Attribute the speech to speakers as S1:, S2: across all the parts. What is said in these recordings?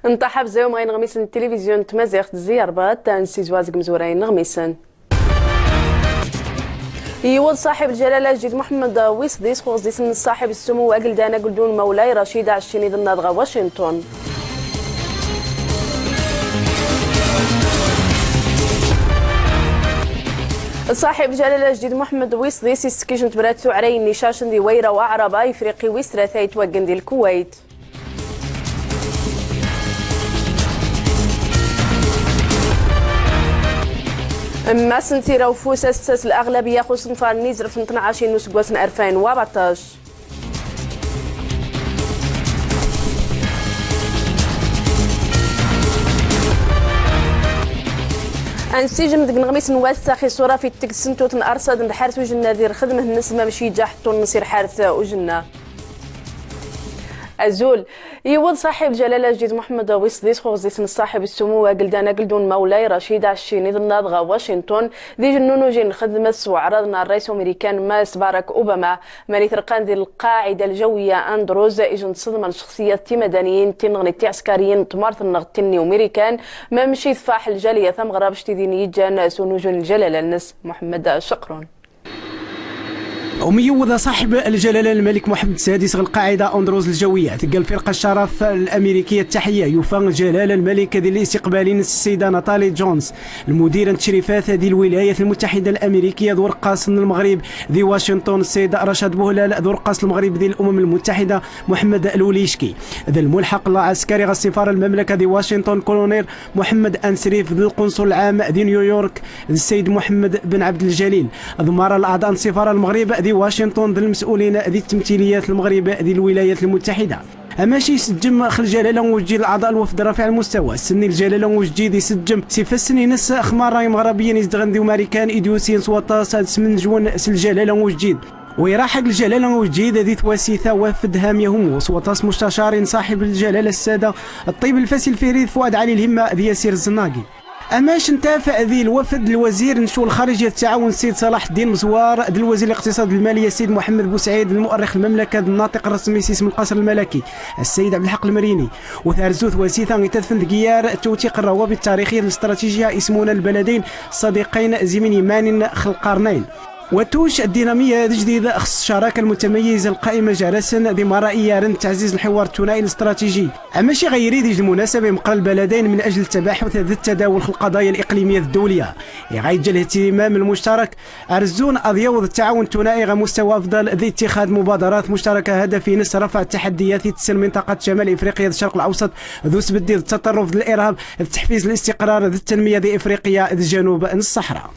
S1: انطحب بزيوم غين غميسن التلفزيون تمازيغ زياربات نسي زوازق مزورين غميسن يود صاحب الجلالة الجديد محمد ويصديس خوصديس من صاحب السمو أقل دانا قلدون مولاي رشيد عشيني ضمن نادغا واشنطن. صاحب الجلالة الجديد محمد ويصديس يسكيشن تبراتو عرين نشاشن دي ويرا وعربا إفريقي ويسرا ثايت وقن دي الكويت. أما سنتيرا وفوس أساس الأغلبية خصوصا فالنيزر في 12 نسقوسن 2014. انسجم دق نغميس نوسخ صورة في التكسنتوت أرصد نحارس وجنا ذي خدمة النسمة مشي جاحتو نصير حارث وجنا. أزول يود صاحب جلالة الجديد محمد ويصديس خوزيس صاحب السمو قلدانا قلدون مولاي رشيد عشيني ضمن نادغا واشنطن ذي جنونو جين خدمة وعرضنا الرئيس الأمريكان ماس باراك أوباما ماني ثرقان ذي القاعدة الجوية أندروز إجن صدمة شخصيات مدنيين تنغني عسكريين تمارث النغتني أمريكان ما مشي ثفاح الجالية ثم غرابش تديني يجان سونوجون الجلالة الناس محمد شكرون.
S2: وميوض صاحب الجلالة الملك محمد السادس القاعدة أندروز الجوية تلقى الفرقة الشرف الأمريكية التحية يوفى جلالة الملك ذي الاستقبال السيدة ناتالي جونز المديرة التشريفات ذي الولايات المتحدة الأمريكية ذو رقاص المغرب ذي واشنطن السيد رشاد بوهلال ذو رقاص المغرب ذي الأمم المتحدة محمد الوليشكي ذا الملحق العسكري السفارة المملكة ذي واشنطن كولونيل محمد أنسريف ذي القنصل العام ذي نيويورك السيد محمد بن عبد الجليل ضمار الأعضاء السفارة المغرب ذي واشنطن ذي المسؤولين ذي التمثيليات المغرب ذي الولايات المتحدة. ماشي يسجم خل جلاله وجدي الاعضاء الوفد رافع المستوى سني الجلاله وجدي يسجم سيفسني ناس خمار راي مغربيين يزدغندي امريكان ايديوسين سواطاس سمن جون سل جلاله وجدي ويراحق الجلاله وجدي ذي تواسيثه وفد هاميهم وسواطاس مستشارين صاحب الجلاله الساده الطيب الفاسي الفريد فؤاد علي الهمه ذي ياسير الزناقي. اماش نتافع ذي الوفد الوزير الشؤون الخارجيه التعاون السيد صلاح الدين مزوار ذي الوزير الاقتصاد الماليه السيد محمد بوسعيد المؤرخ المملكه الناطق الرسمي اسم القصر الملكي السيد عبد الحق المريني وثارزوث وسيثا يتدفن دقيار توثيق الروابط التاريخيه الاستراتيجيه اسمونا البلدين الصديقين زمن مان خلقارنين وتوش الدينامية جديدة خص الشراكة المتميزة القائمة جالسا ذي مرائية رند تعزيز الحوار الثنائي الاستراتيجي. ماشي غيري ديج المناسبة مقال البلدين من أجل التباحث ذي التداول في القضايا الإقليمية الدولية يغايج الاهتمام المشترك أرزون أضيوض التعاون الثنائي على مستوى أفضل ذي اتخاذ مبادرات مشتركة هدفي نس رفع التحديات تسل منطقة شمال إفريقيا الشرق الأوسط ذو سبدي التطرف ذي الإرهاب تحفيز الاستقرار ذي التنمية ذي إفريقيا ذي جنوب الصحراء.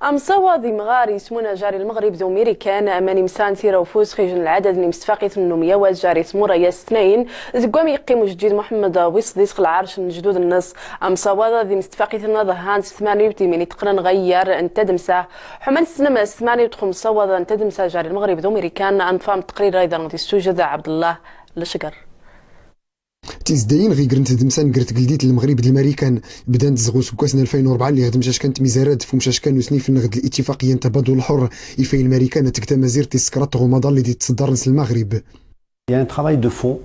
S1: أمصوا ذي مغاري اسمونا جاري المغرب ذو ميريكان أماني مسان سيرا وفوز خيجن العدد اللي مستفاقي النومية والجاري سمورا يستنين زقوم يقيموا جديد محمد ويصديس العرش من جدود النص أمصوا ذي مستفاقي النظر هانس 88 تقرن غير أن تدمسه حمان السينما 8 وخمسة أن تدمسه جاري المغرب ذو ميريكان أنفام تقرير أيضا في السوجة عبد الله لشقر
S3: تيزداين غي قرنت دمسان قرت قلديت المغرب د الامريكان بدان تزغو سكاسنا 2004 اللي غدم جاش كانت ميزارات فمشاش كانوا سنيف نغد الاتفاقيه تبادل الحر يفي الامريكان تكتا مزير تسكرات غمضه اللي تصدر نس المغرب.
S4: Il y a un travail de fond.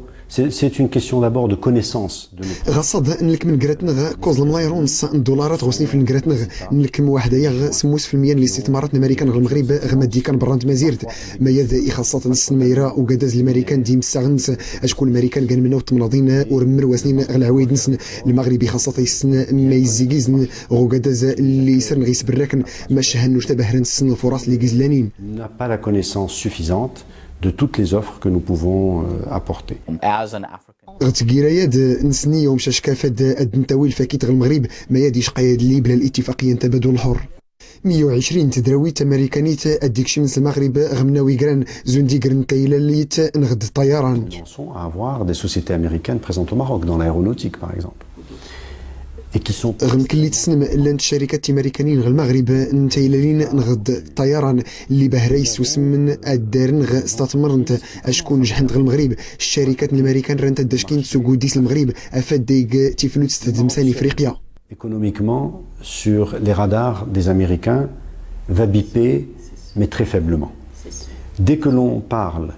S4: C'est une question d'abord de connaissance de nos.
S3: غصد نلك من قراتنا كوز الملايرون دولارات غوسني في قراتنا نلك واحد يا سموس في المية اللي استثمارات الامريكان المغرب غمدي كان برانت مزيرت ما يذ خاصه السنميره وقداز الامريكان ديم ساغنس اشكون الامريكان كان منو تمناضين ورمر وسنين غلعويد نسن المغربي خاصه يسن ما يزيكيزن وقداز اللي يسرن غيس براكن ماش هنوش تبهرن السن الفرص اللي كيزلانين.
S4: n'a pas la connaissance suffisante de toutes les offres que nous pouvons apporter.
S3: غتقيراياد نسني يوم شاش كافد الدنتاوي الفاكيت غير المغرب ما يديش قايد لي بلا الاتفاقيه تبادل الحر 120 تدراويت امريكانيت اديك شمس المغرب غمناوي كران زوندي كرن كايلاليت نغد الطيران.
S4: Nous commençons à avoir des sociétés américaines présentes au Maroc dans l'aéronautique par exemple. Et qui sont
S3: غم كلي تسنم لانت الشركات الامريكانيين غير المغرب نتايلالين نغد الطيران اللي بهريس وسمن الدارن استثمرنت اشكون جحنت غير المغرب الشركات الامريكان رانت داشكين تسوقو ديس المغرب افاد ديك تيفلوت تدمسان افريقيا.
S4: économiquement sur les radars des Américains va biper mais très faiblement. Dès que l'on parle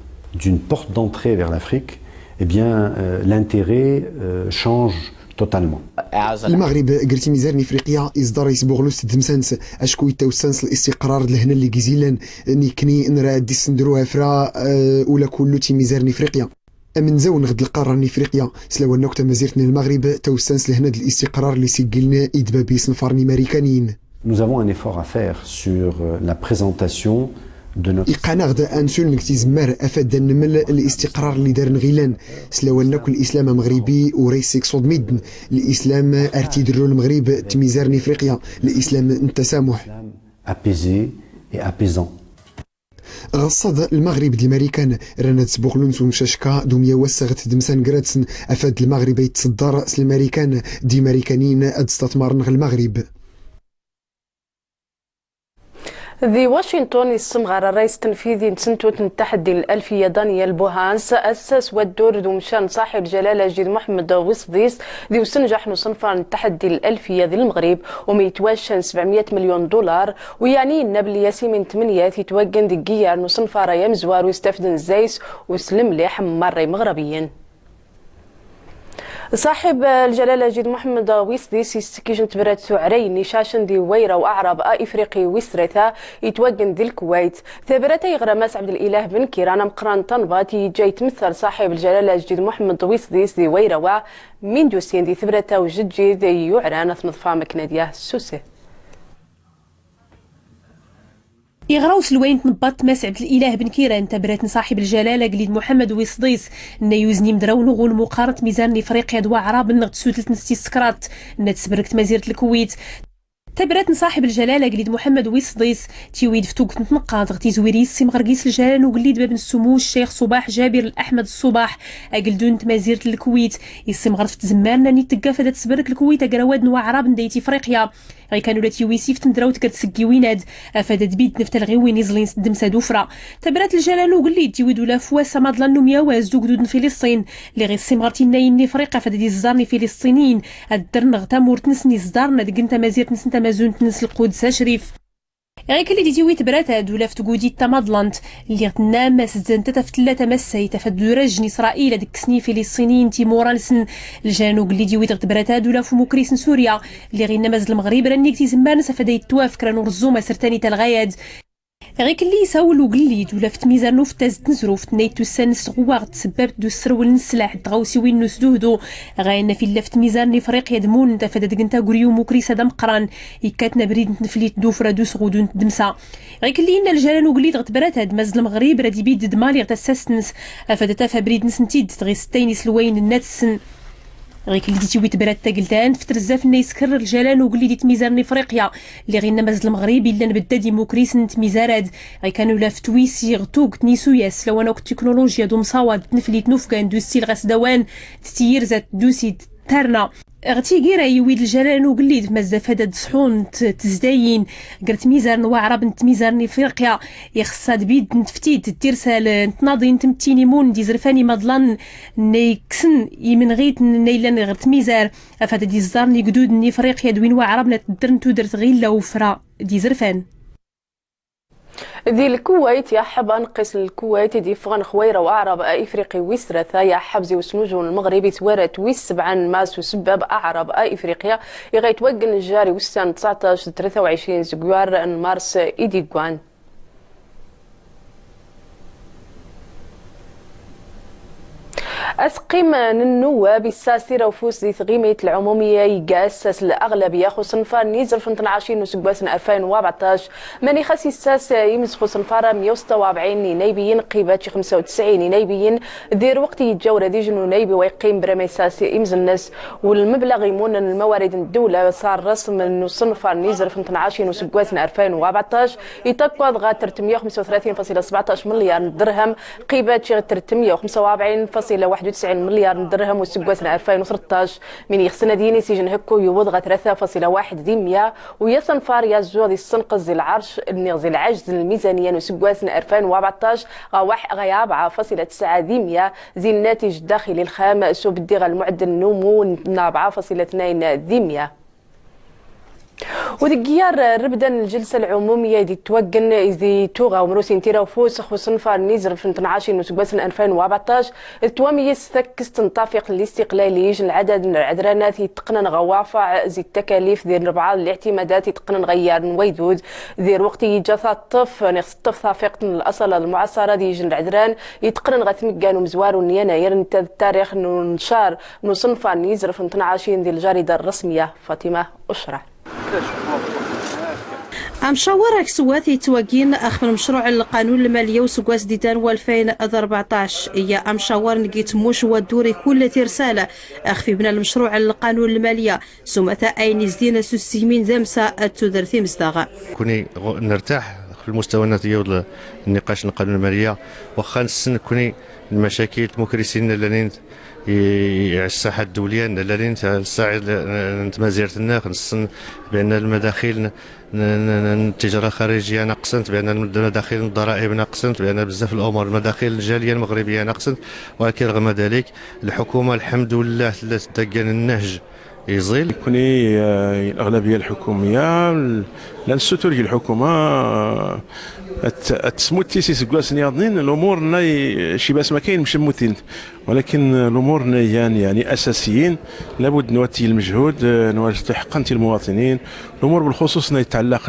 S4: d'une porte d'entrée vers l'Afrique, eh bien, l'intérêt change totalement.
S3: المغرب قلتي ميزان افريقيا اصدار يسبوغلوس دمسانس اشكو يتوسنس الاستقرار لهنا اللي جيزيلان نيكني نرا دي سندروها فرا ولا كله تي ميزان افريقيا من زون غد القاره افريقيا سلاو النقطه مزيرتنا المغرب توسنس لهنا الاستقرار اللي سجلنا يدبابي سنفارني امريكانيين.
S4: Nous avons un effort à faire sur la présentation de notre...
S3: إقانا غدا أنسون نكتيزمار أفاد نمل الاستقرار اللي دار نغيلان سلاونا كل الإسلام مغربي وريسيك صود ميدن الإسلام أرتيدرو المغرب تميزار إفريقيا الإسلام التسامح
S4: apaisé et apaisant.
S3: غصد المغرب دي الامريكان رانا تسبوغلونس ومشاشكا دوميا وسغت دمسان كراتسن أفاد المغرب يتصدر الامريكان دي امريكانيين ادستثمار المغرب.
S1: ذي واشنطن يصمغر الرئيس التنفيذي نتنتوت التحدي الألفية دانيال بوهانس أسس والدور دومشان صاحب جلالة جديد محمد وصديس ذي وسنجح نصنفر التحدي الألفية ذي المغرب وميتواشن 700 مليون دولار ويعني النبل ياسين 8 يتوجن ذي جيار نصنفر يمزوار ويستفدن زيس وسلم ليح مري مغربيين. صاحب الجلالة جديد محمد ويسديس يستكيجن تبرات عرين نشاشن دي ويرا وأعرب إفريقي ويسرثا يتوجن دي الكويت ثبرتي غرماس عبد الإله بن كيران مقران طنباتي جاي تمثل صاحب الجلالة جديد محمد ويسديس دي ويرا من دوسين دي ثبرتا وجدجي دي يعران ثمض فامك ناديه السوسي
S5: يغراوس لوين تنبط ماس عبد الاله بن كيران تبرات صاحب الجلاله قليد محمد ويصديس نيوزني مدراون غول مقارنه ميزان افريقيا دوا عرب نغت سوتلت نستي سكرات نتسبركت مزيره الكويت تبرات صاحب الجلاله قليد محمد ويصديس تيويد فتوك تنقاض غتي زويريس سي مغرقيس الجلال وقليد باب السمو الشيخ صباح جابر الاحمد الصباح اقلدون تمازيره الكويت يسي مغرف تزمارنا ني تلقى فدا تسبرك الكويت اقراواد نوا عرب نديتي افريقيا غي كانوا لاتي ويسيف تندراو تكتسكي ويناد افاد دبيت نفت الغيوين يزلين سدم سادوفرا تبرات الجلال وقليد تيويدو لا فواسا مضلن نمياواز دوك دود فلسطين اللي غي سي مغرتي ناين افريقيا فدا دي الزارني فلسطينيين الدرنغ تامور تنسني زدارنا دقنتا مازير تنسنتا مازون تنس القدس شريف غير كلي دي تيويت برات دولا فتقودي تمضلنت اللي غتنام سدنت تفتلات مساي تفدو رجني اسرائيل ديك سني فلسطينيين تيمورالسن الجنوب اللي ديويت غتبرات دولا فموكريس سوريا اللي غير نماز المغرب رانيك تيزمان سفدا يتوافق رانو رزوما سرتاني تالغاياد غير كلي يساول وقليد ولا فت ميزانو فتاز تنزروف تنيتو سانس غواغ تسببت دو السرول نسلاح تغاوسي وين نسدوهدو غاينا في لفت ميزان افريقيا دمون تفدا دقنتا غريو موكريسا دم قران يكاتنا بريد نفليت دوفرا دو سغودون دمسا غير كلي ان الجلال وقليد غتبرات هاد ماز المغرب رادي بيد دمالي غتساستنس افدا تافا بريد نسنتيد تغي ستيني سلوين الناتسن غير كلي تيويت برات تاقلتان فتر الزاف نيسكر الجلال وقلي ديت ميزان افريقيا اللي غير نماز المغرب الا نبدا ديموكريس نت ميزاراد غير كانوا لا فتويسي غتوك نيسو ياس لو انا التكنولوجيا دو مصاواد نفليت نوفكان دو ستيل غاس دوان تتير زات دوسي تارنا غتي غير يويد الجلال وقليد مازال فداد صحون تزداين قرت ميزان وعرب نت ميزان افريقيا يخصاد بيد نتفتيد تيرسال نتناضي نتمتيني مون دي زرفاني مضلان نيكسن يمن غيت نيلان غرت ميزار افاد دي الزارني قدود ني افريقيا دوين وعربنا تدرنتو درت غيلا وفرا دي زرفان
S1: ذي الكويت يا حب انقص الكويت دي فغن خويره واعرب افريقي ويسرثا يا حبزي وسنوجون المغربي توارت ويسبعا ماس وسبب اعرب افريقيا يغيت وقن الجاري وسان 19 23 زقوار مارس ايديغوان أسقيم النواب الساسرة وفوس دي ثغيمة العمومية يقاسس الأغلبية خصنفار نيزر في 12 وسقواس 2014 ماني خاص الساس يمس خصنفار 146 نيبيين قيبات 95 نيبيين دير وقت يتجاور دي جنو نيبي ويقيم برمي ساسي يمز الناس والمبلغ يمون الموارد الدولة صار رسم انه صنفار نيزر في 12 وسقواس 2014 يتقوى غا 335.17 مليار درهم قيبات 345.91 مليار درهم وسقواتنا 2013 من يخصنا ديني سجن هكو يوضغ 3.1 ديميا ويصنفار يا زوض السنقز العرش النغز العجز الميزانية وسقواتنا 2014 غياب 4.9 ديميا زي الناتج الداخلي الخام سوب الدغ المعدل النمو 4.2 ديميا ودقيار ربدان الجلسة العمومية دي توقن دي توغا ومروسين تيرا وفوسخ وصنفار نيزر في 12 وسباسن 2014 التوامي ستكس تنطافق الاستقلالي العدد من العدرانات يتقنن غوافع زي التكاليف ديال 4 الاعتمادات يتقنن غيار نويدود دير وقت يجاثا الطف نخص الطف ثافق الاصل المعاصرة ديال العدران يتقنن غتمكان ومزوار ونيناير انت التاريخ نشار نصنفار نيزر في 12 ديال الجريدة الرسمية فاطمة أشرح.
S6: مشاور كسواتي تواجين أخف المشروع القانون المالية وسقواس ديدان 2014 هي مشاور نقيت موش ودوري كل رسالة أخفي بنا المشروع القانون المالية سمتا أين زدين سوسيمين ذمسا التدرثي مصداغا
S7: كوني نرتاح في المستوى الناتية النقاش القانون المالية وخا نسن كوني المشاكل المكرسين الذين الساحة الدولية الذين تساعد نتمازيرتنا خنصن بأن المداخيل التجارة الخارجية نقصنت بأن المداخيل الضرائب نقصنت بأن بزاف الأمور المداخيل الجالية المغربية نقصنت ولكن رغم ذلك الحكومة الحمد لله تلقى النهج يزيل
S8: كوني الأغلبية الحكومية لان الستور ديال الحكومة تسمو التيسيس كواس نياضنين الأمور شي باس ما كاين مش موتين ولكن الأمور يعني أساسيين لابد نواتي المجهود نواتي حقا المواطنين الأمور بالخصوص يتعلق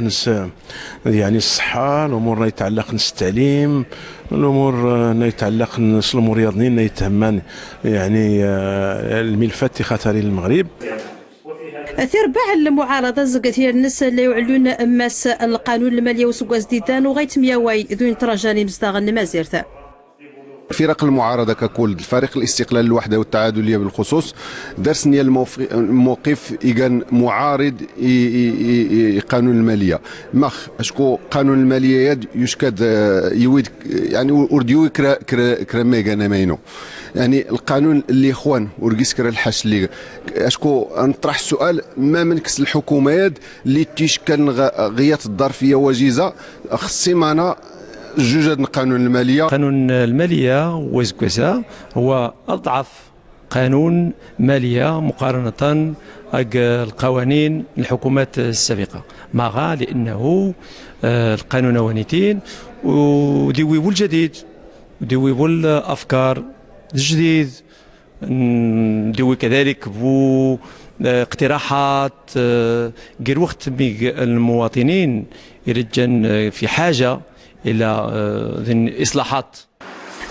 S8: يعني الصحة الأمور يتعلق التعليم الأمور يتعلق الأمور الرياضيين يتهمان يعني الملفات خطرين المغرب
S6: ثير باع المعارضة زقتي الناس اللي يعلون ماس القانون المالية وسقواس ديدان وغايت مياواي ذو تراجاني مصداغ مازيرتا
S9: فرق المعارضة ككل الفريق الاستقلال الوحدة والتعادلية بالخصوص درسني الموقف إيجان معارض قانون المالية مخ أشكو قانون المالية يد يشكد يويد يعني أرديو كرا ميجانا ماينو يعني القانون اللي إخوان ورقيس كرا الحش اللي أشكو نطرح السؤال ما منكس الحكومات اللي تشكل غيات الظرفية وجيزة خصي معنا جوج قانون المالية.
S10: قانون المالية وزكوزا هو أضعف قانون مالية مقارنة القوانين الحكومات السابقة معها لأنه القانون ونيتين وديويبو الجديد وديويبو الأفكار الجديد ندوي كذلك بو اقتراحات غير وقت المواطنين يرجن في حاجة إلى إصلاحات.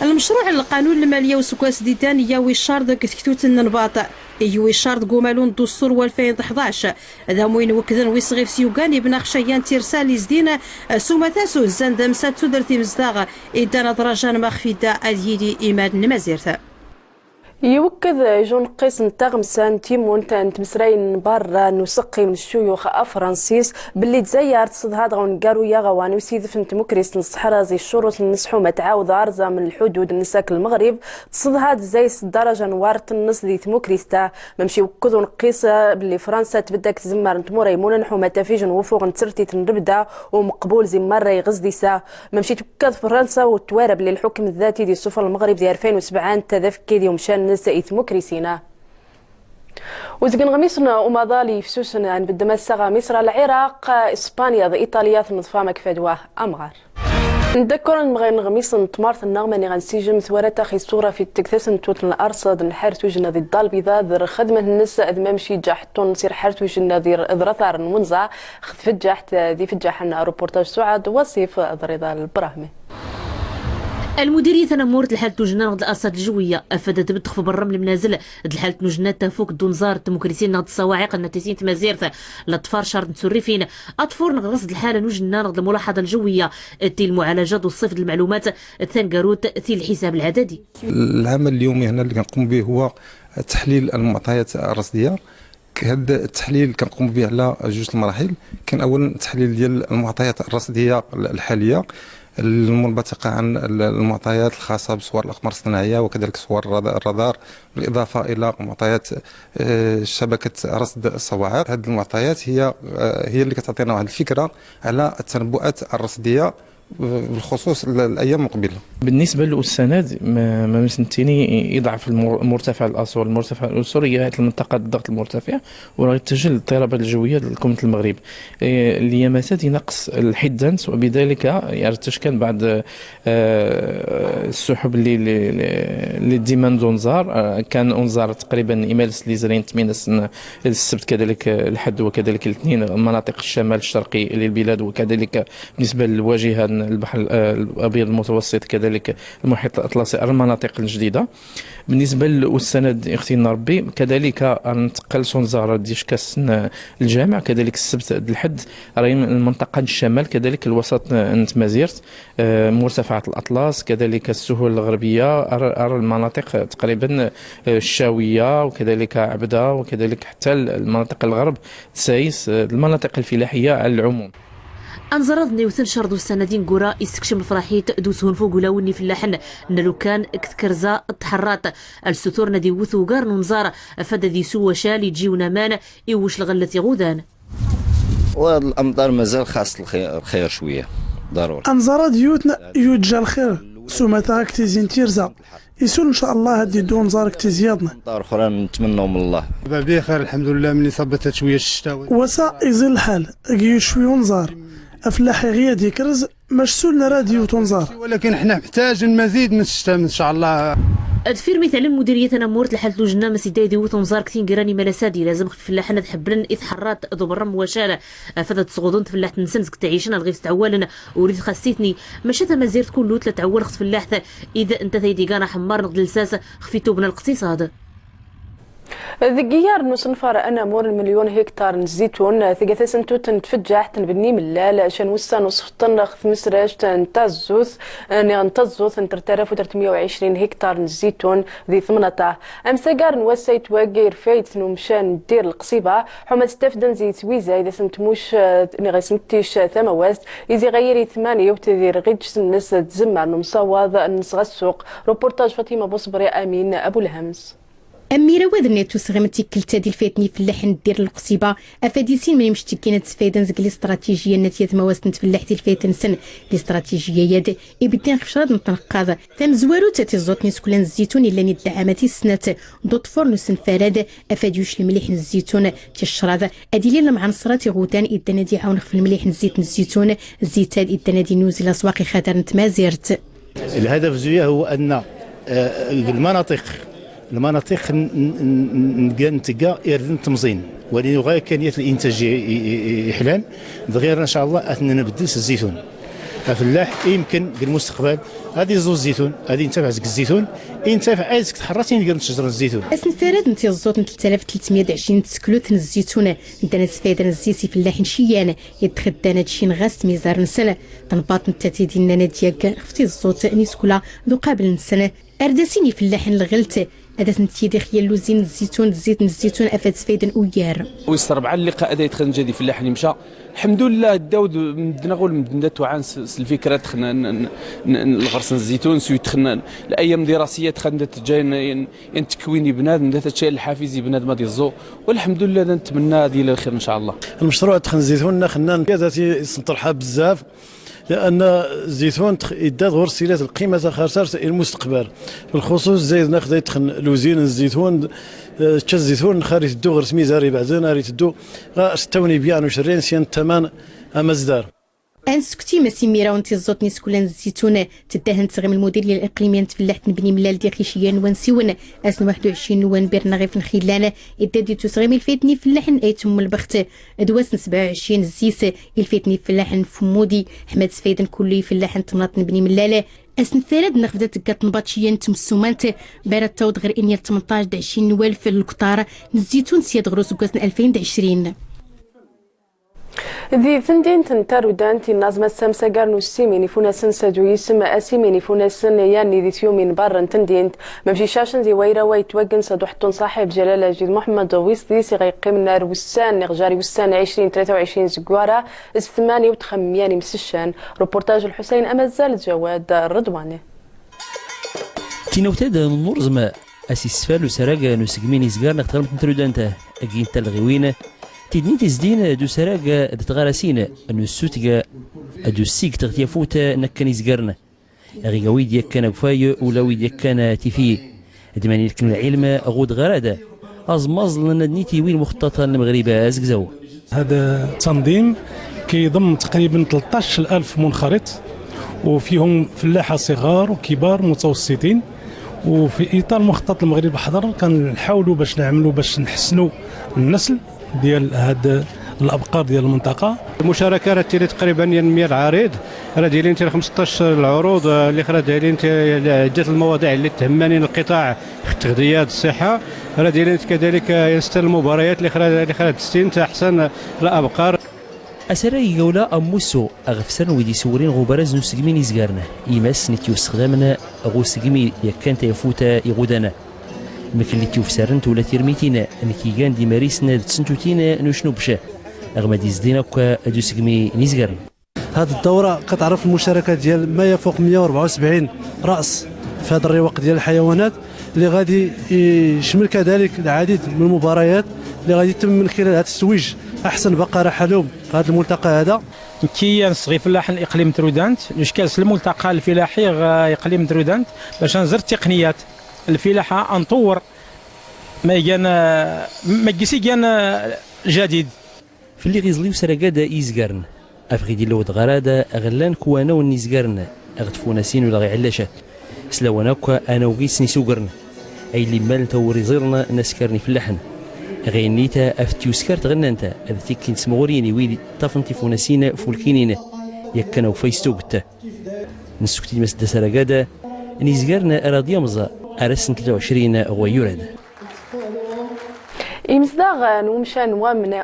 S6: المشروع القانون المالية وسكواس ديدان ياوي شارد كثكتوت النباط يوي شارد قومالون الدستور 2011 هذا موين وكذا ويصغيف سيوغاني بن خشيان تيرسال زدين سومتاسو زندم ساتو درتي مزداغ إدانا درجان مخفيدا أديدي إيمان نمازيرتا
S1: يوكد جون قيس نتاغمسان تيمون تمسراين برا نسقي من الشيوخ افرانسيس باللي تزير تصد هاد غون قارو يا غواني وسيد فنت مكريس نصحرا زي الشروط النسحو ما تعاود عرضه من الحدود النساك المغرب تصد هاد زي الدرجه نوارت النص دي تمكريستا ممشي وكدو نقيس باللي فرنسا تبدا تزمر نتموري مونا نحو ما تافيجن وفوق نترتي تنربدا ومقبول زي مره يغزديسا ممشي توكد فرنسا وتوارب باللي الحكم الذاتي دي السفر المغرب دي 2007 تذفكي ديوم شان سيث مكرسينا وزقن غميسنا ومضالي فسوسنا عن بالدمسة مصر العراق إسبانيا ذا إيطاليا نظفا مكفدواه أمغار نذكر نبغي نغميس نتمارت النغمة اللي غنسيجم ثورة خي صورة في التكثاس نتوت الأرصد نحرت وجنا ذي الضال بيضاء ذر خدمة النساء إذ ما مشي جاحتون نصير حرت وجنا ذي ذرثار نونزع خذ فجحت ذي فجحنا روبورتاج سعاد وصيف ذريضة البراهمي
S11: المديرية تنمورت الحالة نوجنا نغد الأرصاد الجوية أفادت بتخف بالرمل منازل الحالة نوجنا تفوق دونزار تمكرسين نغد الصواعق النتيسين تمازيرت لطفار شهر نتسرفين أطفور نغد رصد الحالة نوجنا نغد الملاحظة الجوية تي المعالجات والصفة المعلومات ثنقاروت تي الحساب العددي.
S12: العمل اليومي هنا اللي كنقوم به هو تحليل المعطيات الرصدية. هذا التحليل كنقوم به على جوج المراحل. كان أولا التحليل ديال المعطيات الرصدية الحالية المنبثقة عن المعطيات الخاصة بصور الأقمار الصناعية وكذلك صور الرادار بالإضافة إلى معطيات شبكة رصد الصواعق. هذه المعطيات هي اللي كتعطينا واحد الفكرة على التنبؤات الرصدية بالخصوص الايام المقبله.
S13: بالنسبه للسند ما مسنتيني يضعف مرتفع الاسور. المرتفع الاسور هي المنطقه الضغط المرتفع ويتجه للاضطرابات الجويه لكمة المغرب اللي هي مسات نقص الحدانس، وبذلك يرتكن بعض السحب اللي ديما انذار. كان انذار تقريبا امالس لي زرين 8 السبت كذلك الحد وكذلك الاثنين مناطق الشمال الشرقي للبلاد، وكذلك بالنسبه للواجهه البحر الابيض المتوسط كذلك المحيط الاطلسي المناطق الجديده. بالنسبه للسند اختي ربي كذلك نتقل سونزار ديش كاس الجامع كذلك السبت الحد راهي المنطقه الشمال كذلك الوسط نتمازيرت مرتفعات الاطلس كذلك السهول الغربيه المناطق تقريبا الشاويه وكذلك عبده وكذلك حتى المناطق الغرب تسايس المناطق الفلاحيه على العموم.
S11: انظرضني وثن شرط السندين قرا يستكشم الفراحيت دوسهن فوق ولوني في اللحن نلو كان كرزا تحرات الستور ندي وثو قار نمزار فدا ذي سوى شالي جيونا مان يوش لغلتي غودان.
S14: والامطار مازال خاص الخير شويه ضروري.
S15: انظر ديوتنا يوجا الخير سومتا كتيزين تيرزا يسول ان شاء الله هدي دون زارك تزيادنا.
S14: امطار اخرى نتمنوا من الله.
S16: بخير الحمد لله ملي صبتت شويه الشتاء.
S15: وسا يزيل الحال اجي شويه ونزار افلاحي غيا ديكرز مش سولنا راديو تنظار.
S16: ولكن احنا محتاج المزيد من الشتاء ان شاء الله.
S11: الفير مثلا مديرية نمورت لحالة لجنة مسيداي ديو تنظار كتين قراني ملاسادي لازم في اللحنة تحبلن إذ حرات ذو برم وشالة فذا تصغضون في اللحت نسنزك تعيشنا الغيف تعوالا وريد خاصيتني مشات ما زيرت كل لوت لتعول خط في اللحثة إذا أنت ثيدي قانا حمار نقد لساسة خفيتو بنا الاقتصاد.
S1: ذكيار نصنفار أنا مور المليون هكتار نزيتون ثقة سنتو تنتفجع تنبني ملال عشان وسا نصف طن خمس راج تنتزوث نغنتزوث نترترف 320 هكتار نزيتون ذي ثمنطة أمساقار نوسيت واقير فايت نمشان دير القصيبة حما تستفدن زي تويزا إذا سنتموش نغسمتيش ثمواست إذا غيري 8 وتذير غيج الناس تزمع نمصاوض نصغى السوق. روبورتاج فاطمة بوصبري أمين أبو الهمس.
S17: أميرة وذني تسغمتي كلتا ديال الفاتني في اللحن دير القصيبة أفاديسين من مشتكينة تفايدن زك الاستراتيجية نتيات مواسنت في اللحتي الفاتن سن الاستراتيجية يد إبتان خشراد نتنقاض ثم زوارو تاتي الزوتني سكولان الزيتون إلا ندعامتي السنة دوت فورن سن فراد أفاديوش المليح الزيتون تشراد أديلي لمع نصراتي غوتان إذا نادي عاون في المليح نزيت الزيتون الزيتاد إذا نادي نوزي الأسواق خاطر نتمازيرت.
S18: الهدف زويا هو أن المناطق نتلقى إردن تمزين ولكن غاية كانية الإنتاج إحلال غير إن شاء الله أثنى نبدل الزيتون فلاح يمكن بالمستقبل هذه زوز الزيتون هذه ينتفع زك الزيتون ينتفع عايزك تحرتين نقدر نشجر الزيتون.
S17: اسن فراد نتي الزوت 3320 سكلوت الزيتون ندنا سفايدة الزيسي فلاح شيان يتخدانا تشين غاس ميزار نسنة تنباط نتاتي ديالنا نادياك خفتي الزوت نيسكولا ذو قابل نسنة أردسيني فلاحن الغلت هذا سنتي خيالو زين الزيتون زيت الزيتون افاد سفيدن ويار
S19: ويستر 4 اللقاء هذا يدخل جدي في اللحن يمشى الحمد لله داود مدنا غول مدنا توعان الفكره دخلنا الغرس الزيتون سوي دخلنا الايام دراسيه دخلنا جايين تكويني بنادم دا تشي الحافزي بنادم ديال الزو والحمد لله نتمنى ديال الخير ان شاء الله.
S20: المشروع دخل الزيتون خلنا كذا سنطرحها بزاف لأن الزيتون يداد غرسيلات القيمة خارجة المستقبل بالخصوص زايد ناخذ يدخل لوزين الزيتون تشا الزيتون خارج الدو غير سميزاري بعدين ريت الدو استوني بيان وشرين سيان الثمن أمزدار.
S17: أنسكتي مسي ميرا ونتي الزوت نسكولان الزيتون تدهن تغيم المديرية الإقليمية تفلحت نبني ملال دي خيشيان ونسيون أسن 21 نوان بيرنا غيف نخيلان إدادي تسغيم الفاتني فلاحن أيتم البخت أدواس 27 الزيس الفاتني فلاحن فمودي حماد سفيدن كلي فلاحن تمناط نبني ملال أسن فراد نخفدة تقات نباتشيان تمسومانت بارد تاود غير إنيال 18 20 نوال في القطار الزيتون سياد غروس وقاسن 2020.
S1: ذي ثندين تنتارو دانتي نازمة سامسا قارنو السيميني فونا سنساجو يسمى أسيميني فونا سن ياني ذي ثيومين برا تندين ممشي شاشن ذي ويرا ويتوقن سدوحتون صاحب جلالة جيد محمد ويس ذي سيغي قيم نار وسان نغجاري وسان 2023 زقوارا 88 مسشان. روبورتاج الحسين أمازال جواد الرضواني.
S21: تينوتاد نور زما أسيسفال وسراق نسقميني زقار نختار نترو دانته أكين تلغيوين تدني تزدين دو سراغ دتغارسين انو السوتغا ادو سيك تغتيفوت نكني زقرنا غي ويد يكن كفاي ولا ويد يكن تيفي دماني لكن العلم غود غراده ازمازل ندنيتي وين مخططه المغرب ازكزو.
S22: هذا التنظيم كيضم تقريبا 13000 منخرط وفيهم فلاحه صغار وكبار متوسطين، وفي اطار مخطط المغرب الحضر كنحاولوا باش نعملوا باش نحسنوا النسل ديال هاد الابقار ديال المنطقه.
S23: المشاركه راه تيري تقريبا 100 عريض، راه دايرين 15 العروض اللي خرا دايرين عده المواضيع اللي تهمني القطاع التغذيه الصحه، راه دايرين كذلك يستر المباريات اللي خرا تستين احسن الابقار.
S21: أسرائي جولة أموسو أغفسن ويدي سورين غبرز نسجمين يزجرنا يمس نتيو استخدامنا غو سجمي يكان تيفوتا يغودنا مكن اللي تيوفسرنت ولا تيرميتينا نكيجان دي ماريسنا تسنتوتينا نشنو بشه أغما دي زدينا كا أدو سجمي نيزجرن.
S24: هذه الدورة كتعرف المشاركة ديال ما يفوق 174 رأس في هذا الرواق ديال الحيوانات اللي غادي يشمل كذلك العديد من المباريات اللي غادي يتم من خلال هذا التسويج احسن بقره حلوم في هذا الملتقى هذا.
S25: كي نصغي فلاح الاقليم ترودانت نشكل الملتقى الفلاحي اقليم ترودانت باش نزر تقنيات الفلاحه نطور ما كيسي كان جديد
S21: في اللي غيزليو سرقاده يزقرن افغي دي لود غراده اغلان كوانا ونيزقرن اغتفونا سين ولا غي علاشات سلاوانا انا وغيسني سوقرن اي اللي مال توري زيرنا نسكرني فلاحن غينيتا افتيوسكار تغننتا اذتي كنت سمغوريني ويلي طافنتي فوناسينا فولكينينا يكنا فايستوغتا نسكتي مسد سرقاده نيزغرنا اراضي مزا ارسن 23 غويورد
S1: إمزداغ نومشان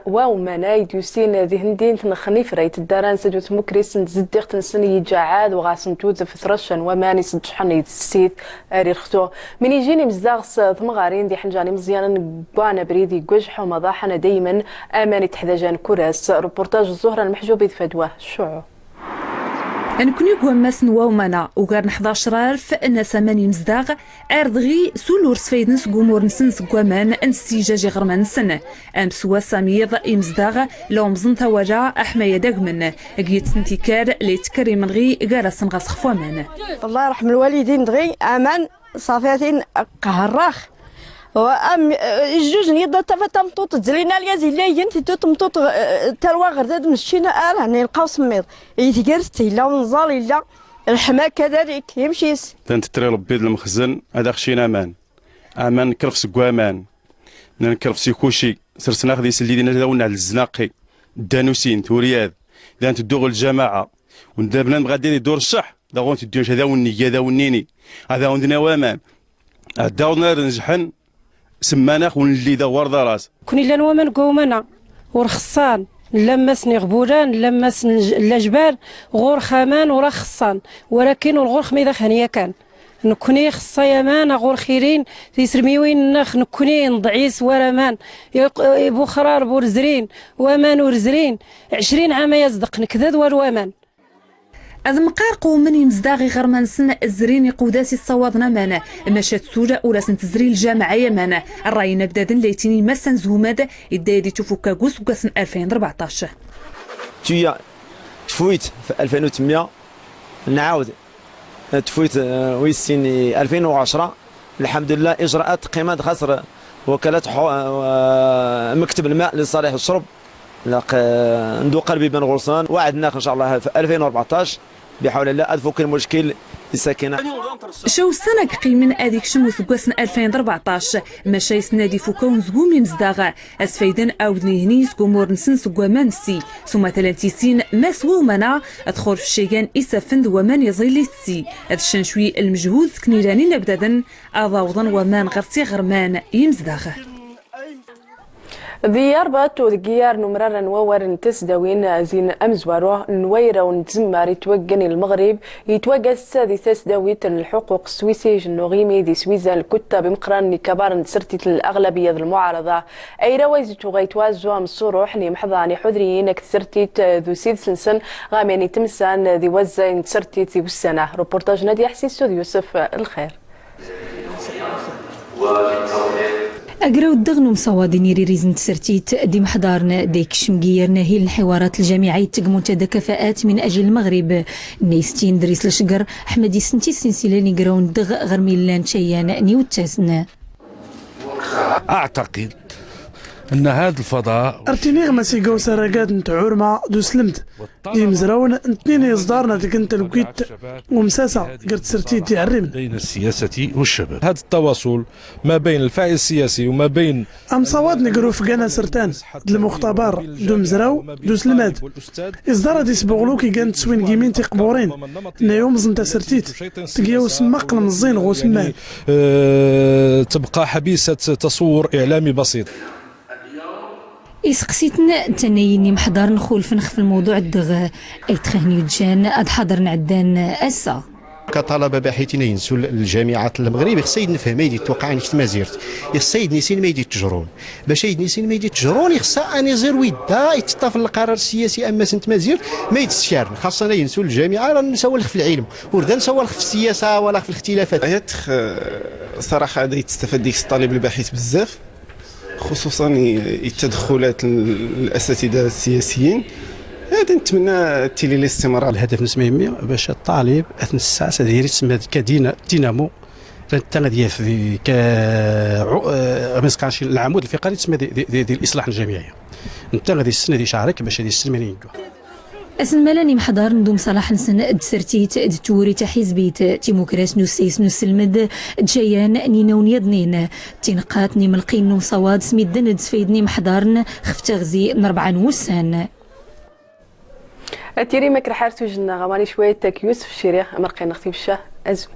S1: ومنا يدوسين ذهندين تنخني فريت الداران سدوت مكريس نزديق تنسني جعاد وغاسن توز في ثرشن وماني صدحن يتسيت ريختو من يجيني مزداغ ثمغارين دي حنجاني مزيانا بانا بريدي قجح ومضاحنا دايما اماني تحداجان كراس روبورتاج الزهره المحجوب فدوه شعو
S26: نكوني قواماس نواومانا وقار 11,000 ناس ماني مزداغ أرضغي سولور سفيدنس قومور نسنس قوامان انسيجاجي غرمان سنة أمسوا سميض إمزداغ لو مزنتا وجا أحمايا داقمن قيت سنتيكار ليتكري من غي قارا سنغاس خفوامان
S27: الله يرحم الوالدين دغي أمان صافياتين قهراخ وام الجوج نيضا تمطوط تزلينا اليازي لا ينت تمطوط تروا غرداد مشينا راني نلقاو سميض يتجرستي لا ونزال لا الحما كذلك يمشيس
S23: تنتري ربي المخزن هذا خشينا امان كرف سكوامان نكرف سيكوشي سرسنا خدي سليدنا داونا على الزناقي الدانوسين تورياد اذا تدوغ الجماعه وندابنا غادي دور الصح داغون تديوش هذا والنيه هذا والنيني هذا عندنا وامان داونا نجحن سمانا ونلي دور راس
S6: كوني لا نوامن قومنا ورخصان لمسني غبولان لمس الجبال غور خامان ورا خصان ولكن الغور خميده خنيه كان نكوني خصايمان غور خيرين تيسرميوين نخ نكوني نضعيس ورمان بو خرار بورزرين وامان ورزرين 20 عام يصدق نكذد والوامان
S26: هذا مقارق من يمزداغي غرمان سنة الزرين قوداسي الصوادنا مانا مشات سورة ولا سنتزري الجامعة يمانا الرأي نبدادن ليتيني مسان زهوماد إدادي تفوكا قوس وقاسن 2014
S28: تفويت في 2800 نعاود تفويت ويسيني 2010 الحمد لله إجراءات قيمة خسر وكالة مكتب الماء لصالح الشرب ندو قلبي بن غرسان وعدناك ان شاء الله في 2014 بحول الله ادفوك المشكل الساكنه
S26: شو سنة قيمن اديك شموس قسن 2014 مشاي سنادي فوكون زقومي مزداغا اسفيدن اودني هنيس قمور نسنس قوامانسي ثم 30 مسو منا ادخل في الشيغان اسفند ومن يظل تسي الشنشوي المجهود كنيراني نبدادن اضاوضن ومان غرسي غرمان يمزداغا
S1: ذيار باتو ذكيار نمرر نوور تسداوين زين أمزوارو نويرة ونتزمار يتوقن المغرب يتوقس ذي تسداويت الحقوق السويسي جنوغيمي ذي سويزا الكتة بمقران كبار نسرتي الأغلبية المعارضة أي رويز تغيتوازو مصروح محضاني حذريين كسرتي ذو سيد سنسن غاميني تمسان ذي وزا نسرتي ذي والسنة روبورتاج نادي حسيسو يوسف الخير
S2: أقراو الدغن ومصوادين يري ريزن تسرتيت ديم حضارنا ديك شمقيرنا هي الحوارات الجامعية تقمون تدا كفاءات من أجل المغرب نيستين دريس الشقر أحمد يسنتي سنسلاني قراون دغ غرميلان شيان نيوتاسنا.
S3: أعتقد أن هذا الفضاء
S15: ارتينيغ مسيقو سراقات نتعورما دو سلمت دي مزراون انتنين يصدارنا ديك انت الوكيت ومساسة قرت سرتي دي عرم
S3: بين السياسة والشباب. هذا التواصل ما بين الفاعل السياسي وما بين
S15: ام صواد نقرو في قنا سرتان المختبر دو مزراو دو سلمات إصدار دي سبوغلوكي كانت تسوين كيمين تيقبورين نيوم زنتا سرتيت تقياو سماق المزين غو سمان
S3: تبقى حبيسة تصور إعلامي بسيط.
S2: إسقسيتنا تنيني محضر نخول في الموضوع الدغ ايتخنيو جان اد حضرنا عدان اسا
S4: كطلبه باحثين ينسوا الجامعات المغرب خصيد نفهم يدي توقع نشت مازيرت خصيد نيسين ما يدي تجرون باش يدنيسين ما يدي تجرون خصا اني زير ويدا يتطاف القرار السياسي اما سنت مازيرت ما يتسشار خاصنا ينسوا الجامعه راه نسوى في العلم وردا نسوى في السياسه ولا في الاختلافات.
S5: صراحه هذا يستفاد ديك الطالب الباحث بزاف خصوصا التدخلات الاساتذه السياسيين. هذا نتمنى تيلي الاستمرار.
S24: الهدف نسميه باش الطالب اثناء الساعه تسمى كدينامو غادي في ك مسكانش العمود الفقري تسمى ديال الاصلاح الجامعي. انت غادي السنه دي شعرك باش هذه السنه مالين
S2: أسن مالاني محضر ندوم صلاح نسن دسرتيت دتوري تحزبيت تيموكراس نوسيس نسلمد جيان نينون يدنين تنقات نيم القين نوم صواد سميدن دسفيدني محضرن خفتغزي نربع نوسان
S1: تيري مكر حارتو جنا غماني شوية تاك يوسف الشريخ أمرقين نختي بالشاه أزول.